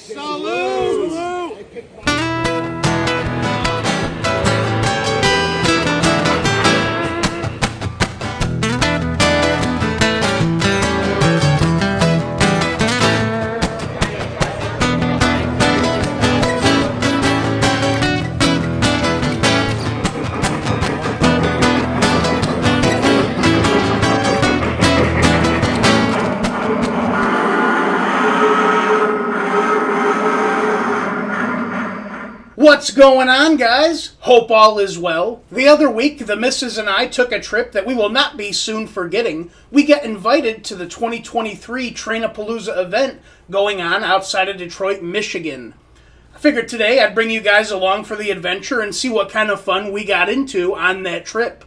Salute! What's going on, guys? Hope all is well. The other week, the missus and I took a trip that we will not be soon forgetting. We got invited to the 2023 Train-A-Palooza event going on outside of Detroit, Michigan. I figured today I'd bring you guys along for the adventure and see what kind of fun we got into on that trip.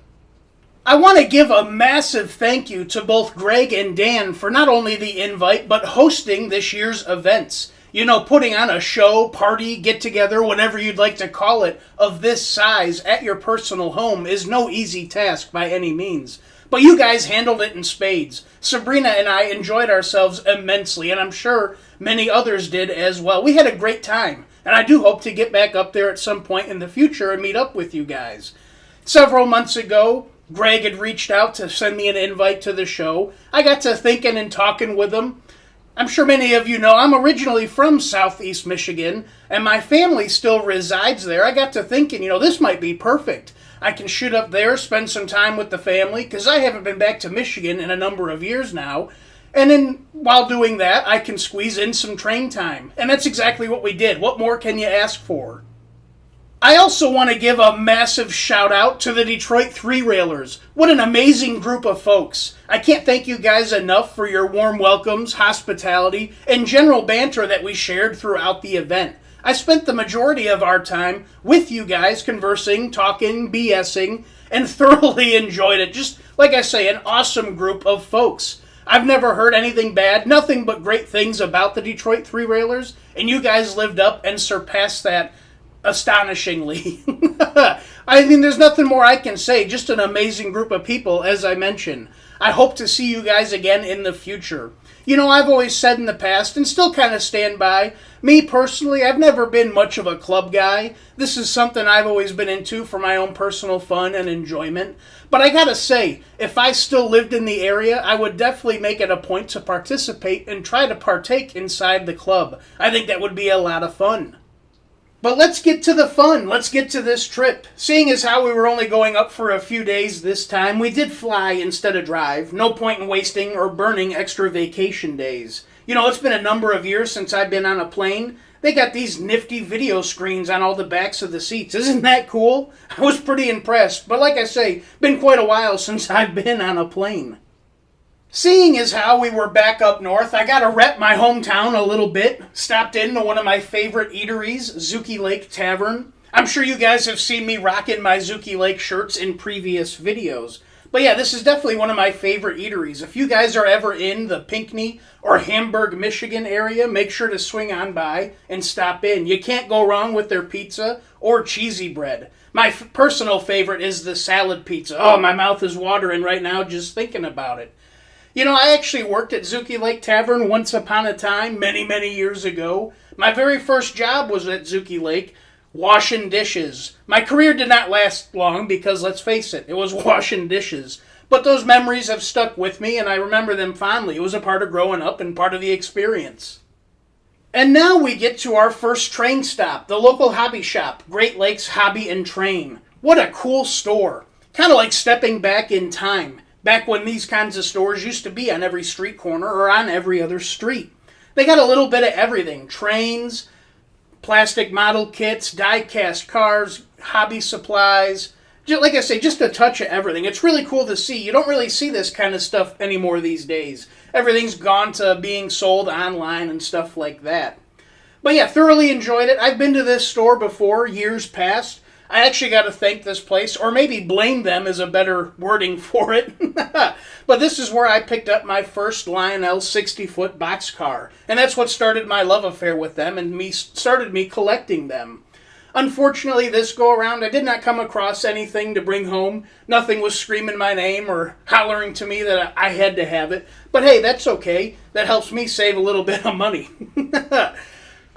I want to give a massive thank you to both Greg and Dan for not only the invite, but hosting this year's events. You know, putting on a show, party, get-together, whatever you'd like to call it, of this size at your personal home is no easy task by any means. But you guys handled it in spades. Sabrina and I enjoyed ourselves immensely, and I'm sure many others did as well. We had a great time, and I do hope to get back up there at some point in the future and meet up with you guys. Several months ago, Greg had reached out to send me an invite to the show. I got to thinking and talking with him. I'm sure many of you know I'm originally from Southeast Michigan, and my family still resides there. I got to thinking, this might be perfect. I can shoot up there, spend some time with the family, because I haven't been back to Michigan in a number of years now. And then, while doing that, I can squeeze in some train time. And that's exactly what we did. What more can you ask for? I also want to give a massive shout out to the Detroit Three-Railers. What an amazing group of folks. I can't thank you guys enough for your warm welcomes, hospitality, and general banter that we shared throughout the event. I spent the majority of our time with you guys conversing, talking, BSing, and thoroughly enjoyed it. Just, like I say, an awesome group of folks. I've never heard anything bad, nothing but great things about the Detroit Three-Railers, and you guys lived up and surpassed that astonishingly. I mean, there's nothing more I can say. Just an amazing group of people, as I mentioned. I hope to see you guys again in the future. I've always said in the past, and still kind of stand by, me personally, I've never been much of a club guy. This is something I've always been into for my own personal fun and enjoyment. But I gotta say, if I still lived in the area, I would definitely make it a point to participate and try to partake inside the club. I think that would be a lot of fun. But let's get to the fun. Let's get to this trip. Seeing as how we were only going up for a few days this time, we did fly instead of drive. No point in wasting or burning extra vacation days. It's been a number of years since I've been on a plane. They got these nifty video screens on all the backs of the seats. Isn't that cool? I was pretty impressed. But like I say, been quite a while since I've been on a plane. Seeing as how we were back up north, I gotta rep my hometown a little bit. Stopped into one of my favorite eateries, Zuki Lake Tavern. I'm sure you guys have seen me rocking my Zuki Lake shirts in previous videos. But yeah, this is definitely one of my favorite eateries. If you guys are ever in the Pinckney or Hamburg, Michigan area, make sure to swing on by and stop in. You can't go wrong with their pizza or cheesy bread. My personal favorite is the salad pizza. Oh, my mouth is watering right now just thinking about it. I actually worked at Zuki Lake Tavern once upon a time, many, many years ago. My very first job was at Zuki Lake, washing dishes. My career did not last long because, let's face it was washing dishes. But those memories have stuck with me, and I remember them fondly. It was a part of growing up and part of the experience. And now we get to our first train stop, the local hobby shop, Great Lakes Hobby and Train. What a cool store. Kind of like stepping back in time. Back when these kinds of stores used to be on every street corner or on every other street. They got a little bit of everything. Trains, plastic model kits, die-cast cars, hobby supplies. Like I say, just a touch of everything. It's really cool to see. You don't really see this kind of stuff anymore these days. Everything's gone to being sold online and stuff like that. But yeah, thoroughly enjoyed it. I've been to this store before, years past. I actually got to thank this place, or maybe blame them is a better wording for it. But this is where I picked up my first Lionel 60-foot boxcar. And that's what started my love affair with them and started me collecting them. Unfortunately, this go-around, I did not come across anything to bring home. Nothing was screaming my name or hollering to me that I had to have it. But hey, that's okay. That helps me save a little bit of money.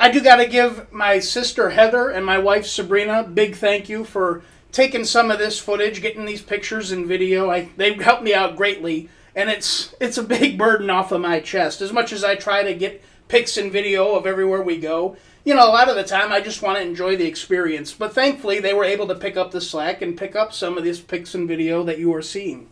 I do got to give my sister Heather and my wife Sabrina big thank you for taking some of this footage, getting these pictures and video. They've helped me out greatly, and it's a big burden off of my chest. As much as I try to get pics and video of everywhere we go, a lot of the time I just want to enjoy the experience. But thankfully, they were able to pick up the slack and pick up some of this pics and video that you are seeing.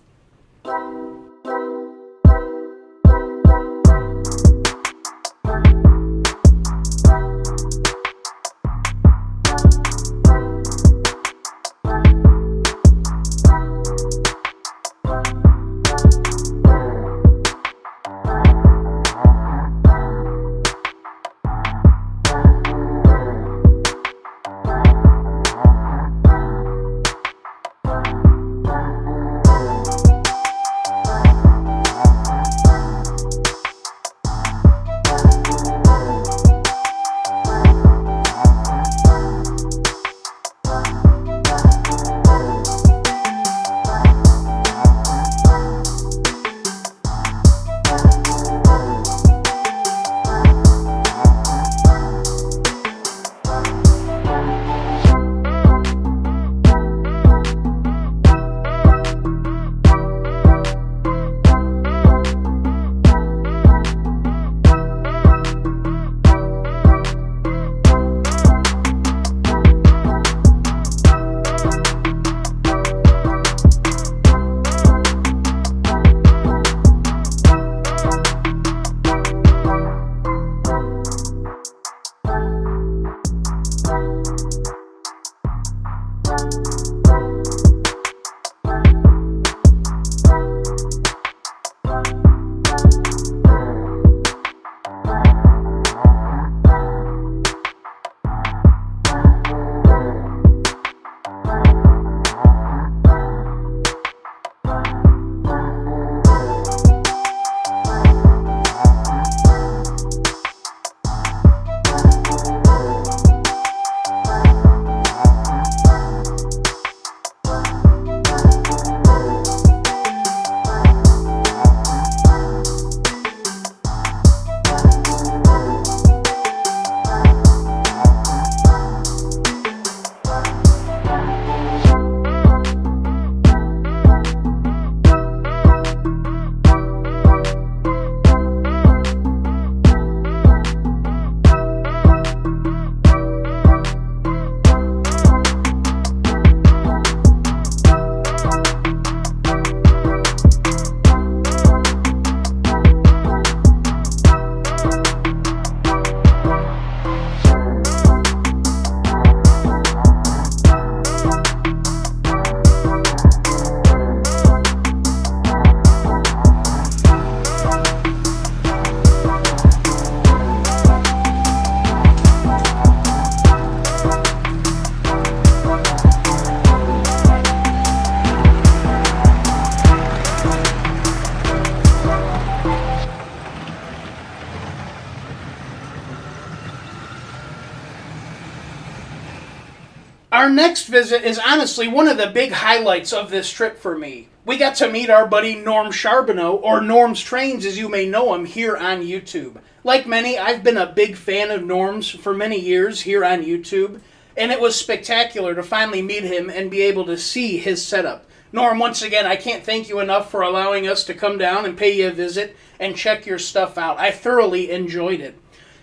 Our next visit is honestly one of the big highlights of this trip for me. We got to meet our buddy Norm Charbonneau, or Norm's Trains as you may know him, here on YouTube. Like many, I've been a big fan of Norm's for many years here on YouTube, and it was spectacular to finally meet him and be able to see his setup. Norm, once again, I can't thank you enough for allowing us to come down and pay you a visit and check your stuff out. I thoroughly enjoyed it.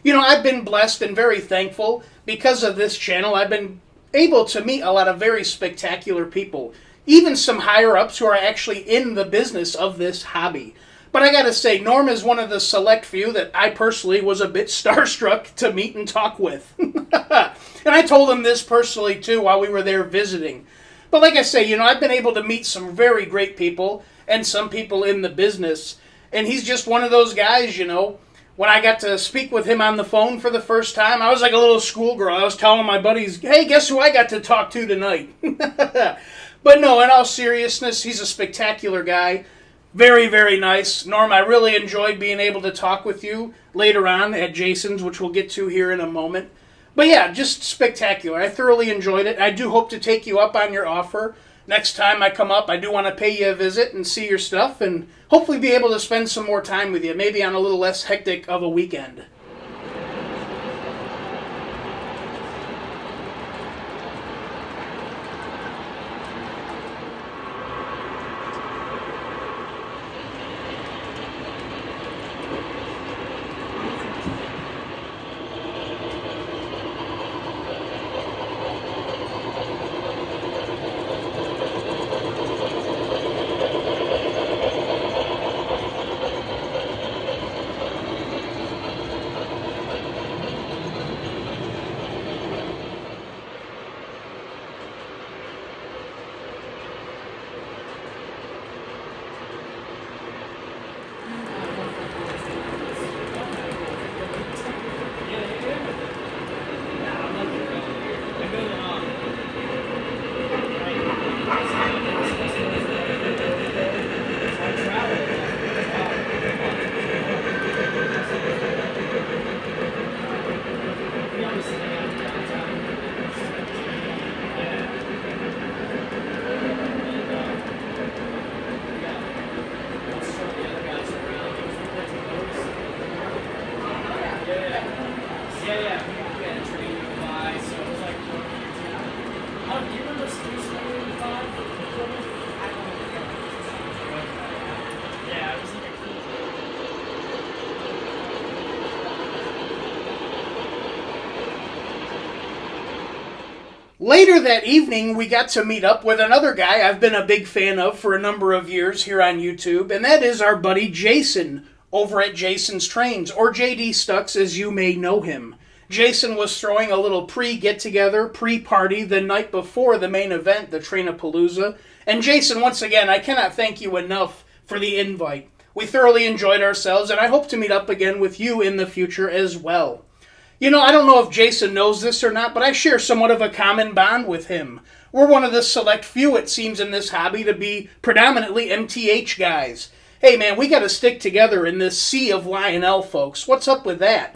I've been blessed and very thankful because of this channel. I've been able to meet a lot of very spectacular people, even some higher-ups who are actually in the business of this hobby. But I gotta say, Norm is one of the select few that I personally was a bit starstruck to meet and talk with. And I told him this personally too while we were there visiting. But like I say, I've been able to meet some very great people and some people in the business. And he's just one of those guys, When I got to speak with him on the phone for the first time, I was like a little schoolgirl. I was telling my buddies, hey, guess who I got to talk to tonight? But no, in all seriousness, he's a spectacular guy. Very, very nice. Norm, I really enjoyed being able to talk with you later on at Jason's, which we'll get to here in a moment. But yeah, just spectacular. I thoroughly enjoyed it. I do hope to take you up on your offer. Next time I come up, I do want to pay you a visit and see your stuff and hopefully be able to spend some more time with you, maybe on a little less hectic of a weekend. yeah. We had a train go by, so it was like 4:15. Oh, do you remember Space 85? I don't know. Yeah, it was like a cool. Later that evening, we got to meet up with another guy I've been a big fan of for a number of years here on YouTube, and that is our buddy Jason over at Jason's Trains, or JD Stucks as you may know him. Jason was throwing a little pre-get-together, pre-party the night before the main event, the Train-A-Palooza. And Jason, once again, I cannot thank you enough for the invite. We thoroughly enjoyed ourselves, and I hope to meet up again with you in the future as well. You know, I don't know if Jason knows this or not, but I share somewhat of a common bond with him. We're one of the select few, it seems, in this hobby to be predominantly MTH guys. Hey man, we gotta stick together in this sea of Lionel, folks. What's up with that?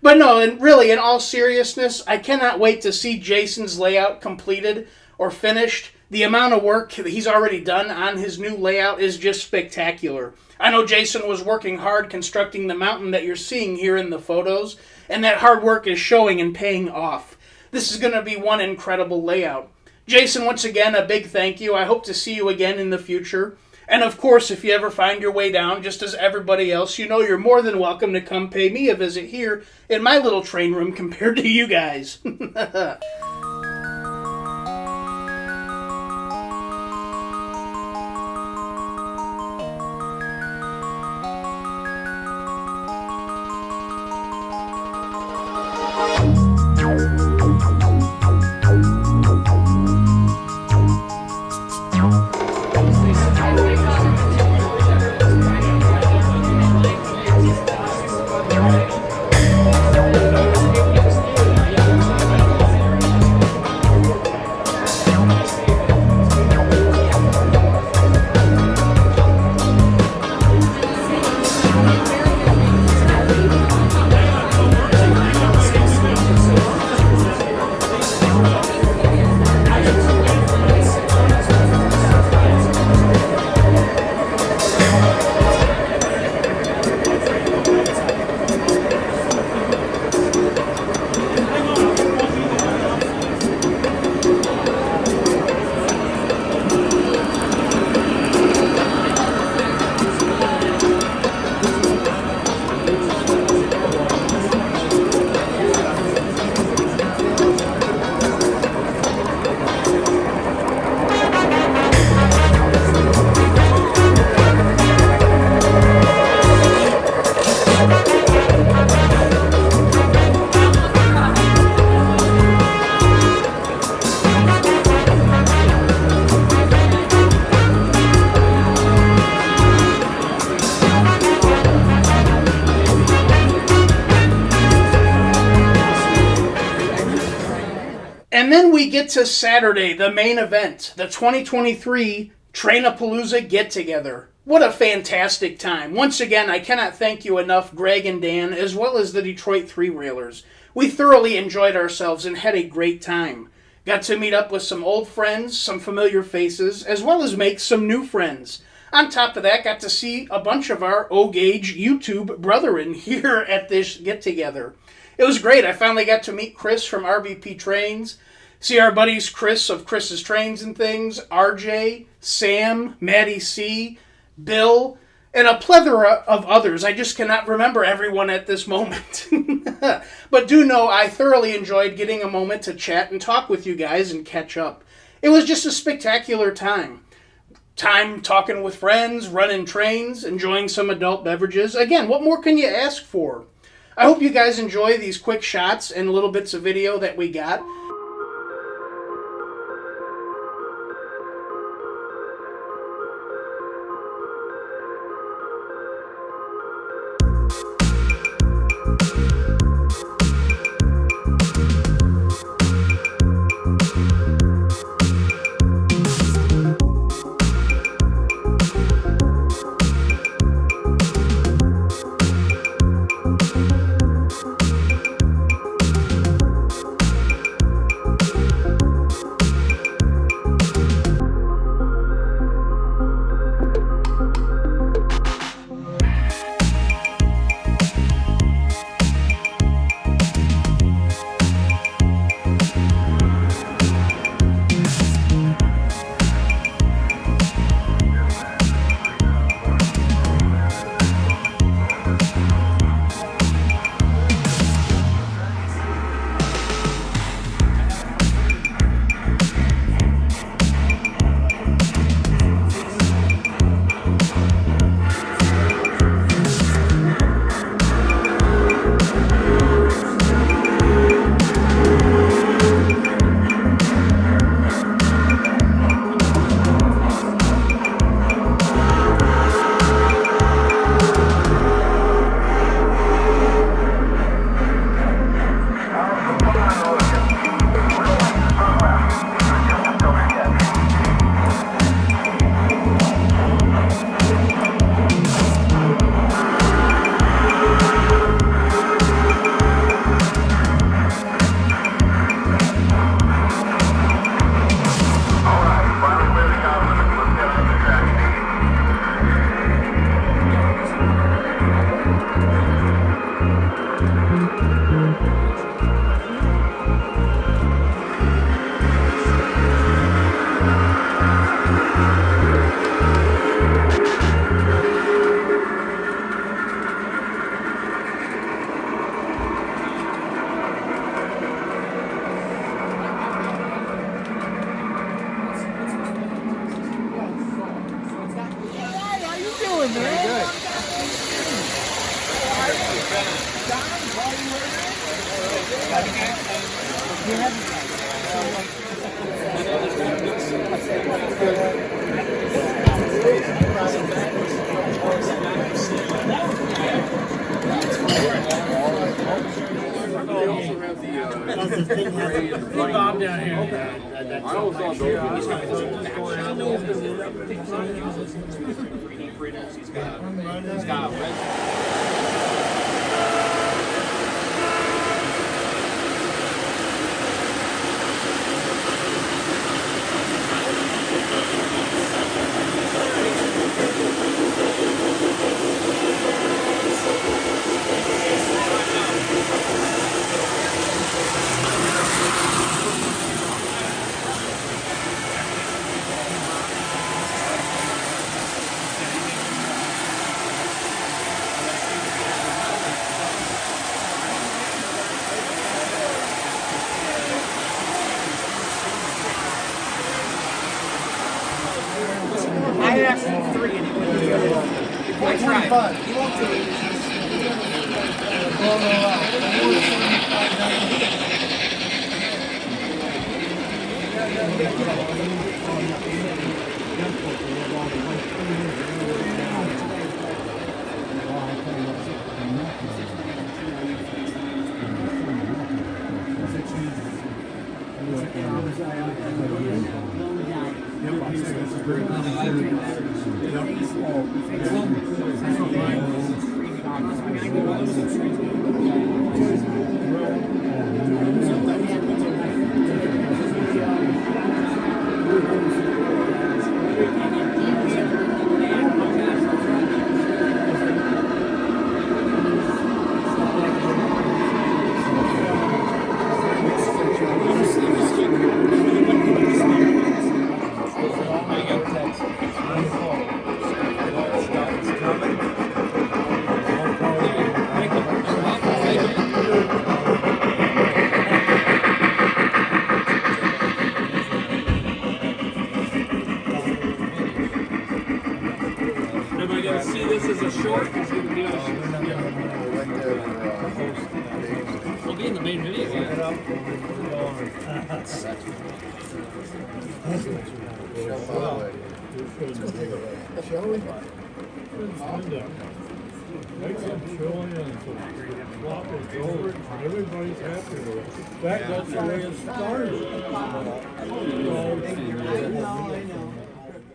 But no, and really, in all seriousness, I cannot wait to see Jason's layout completed or finished. The amount of work he's already done on his new layout is just spectacular. I know Jason was working hard constructing the mountain that you're seeing here in the photos, and that hard work is showing and paying off. This is going to be one incredible layout. Jason, once again, a big thank you. I hope to see you again in the future. And of course, if you ever find your way down, just as everybody else, you know you're more than welcome to come pay me a visit here in my little train room compared to you guys. And then we get to Saturday, the main event, the 2023 Train-A-Palooza get-together. What a fantastic time. Once again, I cannot thank you enough, Greg and Dan, as well as the Detroit Three-Railers. We thoroughly enjoyed ourselves and had a great time. Got to meet up with some old friends, some familiar faces, as well as make some new friends. On top of that, got to see a bunch of our O-Gauge YouTube brethren here at this get-together. It was great. I finally got to meet Chris from RVP Trains, see our buddies Chris of Chris's Trains and Things, RJ, Sam, Maddie C, Bill, and a plethora of others. I just cannot remember everyone at this moment. But do know I thoroughly enjoyed getting a moment to chat and talk with you guys and catch up. It was just a spectacular time. Time talking with friends, running trains, enjoying some adult beverages. Again, what more can you ask for? I hope you guys enjoy these quick shots and little bits of video that we got. Bob down here. I always thought those He's got red. I asked him 3 and he wouldn't do it. I tried. He won't do it. Everybody gonna see this as a short? It's gonna be a short. We'll be in the main video. Shall we? Make some chili and some flop and over it. Everybody's happy with it. That's the way it started.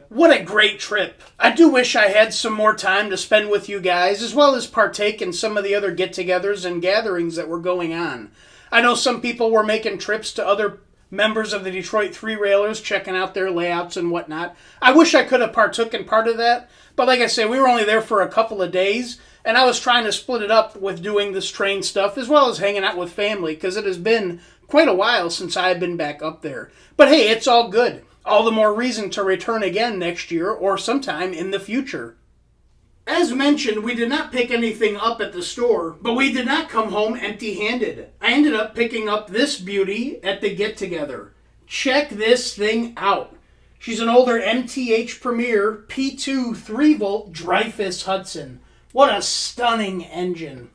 What a great trip. I do wish I had some more time to spend with you guys, as well as partake in some of the other get-togethers and gatherings that were going on. I know some people were making trips to other members of the Detroit Three-Railers, checking out their layouts and whatnot. I wish I could have partook in part of that, but like I say, we were only there for a couple of days, and I was trying to split it up with doing this train stuff, as well as hanging out with family, because it has been quite a while since I've been back up there. But hey, it's all good. All the more reason to return again next year or sometime in the future. As mentioned, we did not pick anything up at the store, but we did not come home empty-handed. I ended up picking up this beauty at the get-together. Check this thing out. She's an older MTH Premier P2 3-volt Dreyfuss Hudson. What a stunning engine.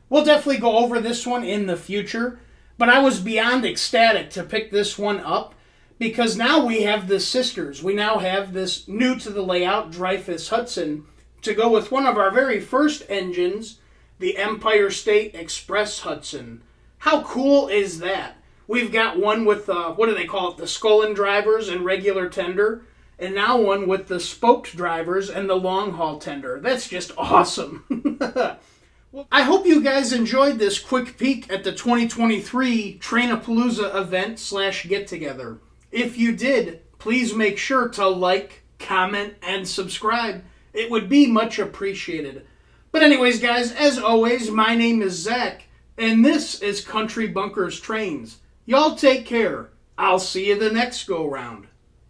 We'll definitely go over this one in the future, but I was beyond ecstatic to pick this one up, because now we have the sisters. We now have this new to the layout Dreyfuss Hudson to go with one of our very first engines, the Empire State Express Hudson. How cool is that? We've got one with, what do they call it, the Scullin drivers and regular tender, and now one with the spoked drivers and the long haul tender. That's just awesome. Well, I hope you guys enjoyed this quick peek at the 2023 Train-A-Palooza event / get-together. If you did, please make sure to like, comment, and subscribe. It would be much appreciated. But anyways, guys, as always, my name is Zach, and this is Country Bunkers Trains. Y'all take care. I'll see you the next go-round.